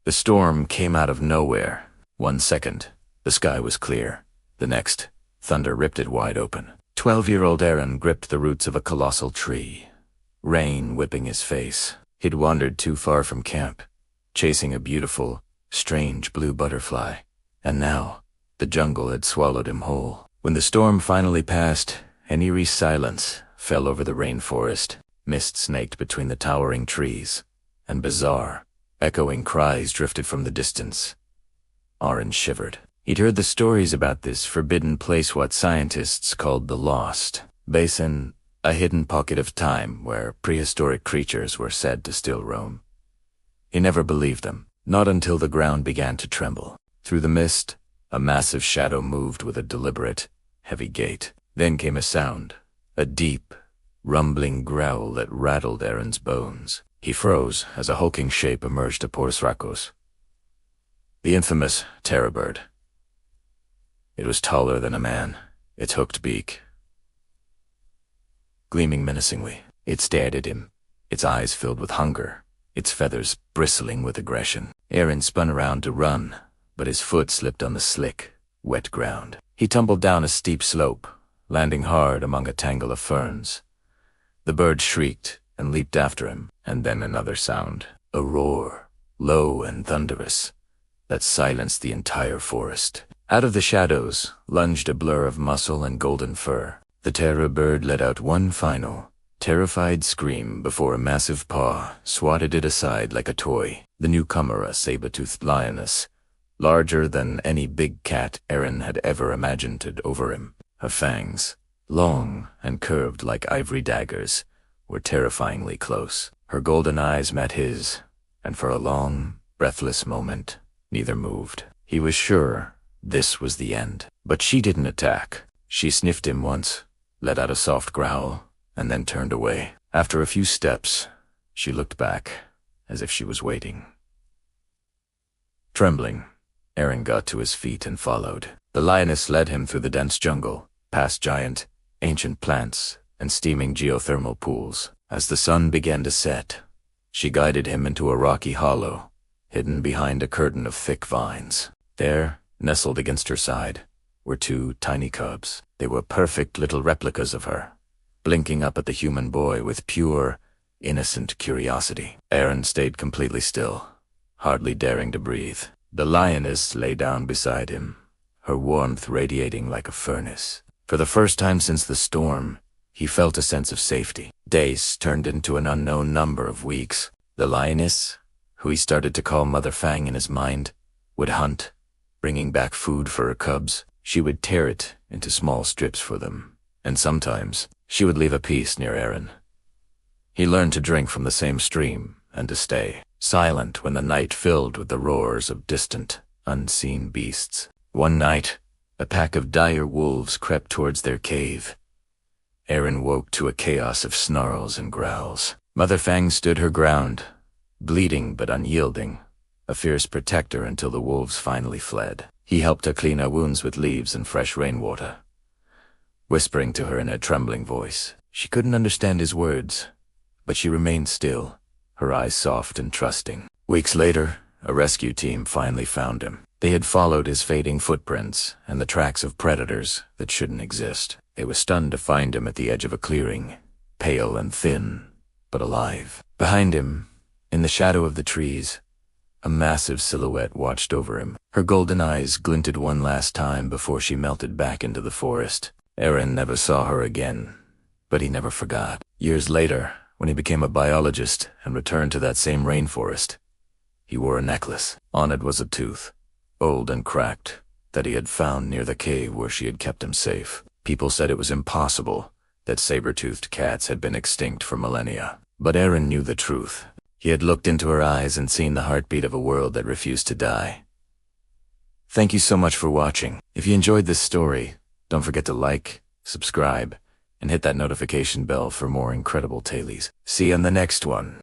The storm came out of nowhere. 1 second, the sky was clear. The next, thunder ripped it wide open. 12-year-old Aaron gripped the roots of a colossal tree, rain whipping his face. He'd wandered too far from camp, chasing a beautiful, strange blue butterfly, and now the jungle had swallowed him whole. When the storm finally passed, an eerie silence fell over the rainforest. Mist snaked between the towering trees, and bizarre, echoing cries drifted from the distance. Aaron shivered. He'd heard the stories about this forbidden place what scientists called the Lost Basin, a hidden pocket of time where prehistoric creatures were said to still roam. He never believed them, not until the ground began to tremble. Through the mist, a massive shadow moved with a deliberate, heavy gait. Then came a sound, a deep, rumbling growl that rattled Aaron's bones. He froze as a hulking shape emerged upon Rakos, the infamous terror bird. It was taller than a man, its hooked beak gleaming menacingly. It stared at him, its eyes filled with hunger, its feathers bristling with aggression. Aaron spun around to run, but his foot slipped on the slick, wet ground. He tumbled down a steep slope, landing hard among a tangle of ferns. The bird shrieked and leaped after him, and then another sound, a roar, low and thunderous, that silenced the entire forest. Out of the shadows lunged a blur of muscle and golden fur. The terror bird let out one final, terrified scream before a massive paw swatted it aside like a toy. The newcomer, a saber-toothed lioness, larger than any big cat Aaron had ever imagined, stood over him. Her fangs, long and curved like ivory daggers, were terrifyingly close. Her golden eyes met his, and for a long, breathless moment, neither moved. He was sure this was the end. But she didn't attack. She sniffed him once, let out a soft growl, and then turned away. After a few steps, she looked back, as if she was waiting. Trembling, Aaron got to his feet and followed. The lioness led him through the dense jungle, past giant, ancient plants and steaming geothermal pools. As the sun began to set, she guided him into a rocky hollow, hidden behind a curtain of thick vines. There, nestled against her side, were two tiny cubs. They were perfect little replicas of her, blinking up at the human boy with pure, innocent curiosity. Aaron stayed completely still, hardly daring to breathe. The lioness lay down beside him, her warmth radiating like a furnace. For the first time since the storm, he felt a sense of safety. Days turned into an unknown number of weeks. The lioness, who he started to call Mother Fang in his mind, would hunt, bringing back food for her cubs. She would tear it into small strips for them, and sometimes she would leave a piece near Aaron. He learned to drink from the same stream and to stay silent when the night filled with the roars of distant, unseen beasts. One night, a pack of dire wolves crept towards their cave. Aaron woke to a chaos of snarls and growls. Mother Fang stood her ground, bleeding but unyielding, a fierce protector until the wolves finally fled. He helped her clean her wounds with leaves and fresh rainwater, whispering to her in a trembling voice. She couldn't understand his words, but she remained still, her eyes soft and trusting. Weeks later, a rescue team finally found him. They had followed his fading footprints and the tracks of predators that shouldn't exist. They were stunned to find him at the edge of a clearing, pale and thin, but alive. Behind him, in the shadow of the trees, a massive silhouette watched over him. Her golden eyes glinted one last time before she melted back into the forest. Aaron never saw her again, but he never forgot. Years later, when he became a biologist and returned to that same rainforest, he wore a necklace. On it was a tooth, old and cracked, that he had found near the cave where she had kept him safe. People said it was impossible, that saber-toothed cats had been extinct for millennia. But Aaron knew the truth. He had looked into her eyes and seen the heartbeat of a world that refused to die. Thank you so much for watching. If you enjoyed this story, don't forget to like, subscribe, and hit that notification bell for more incredible tales. See you on the next one.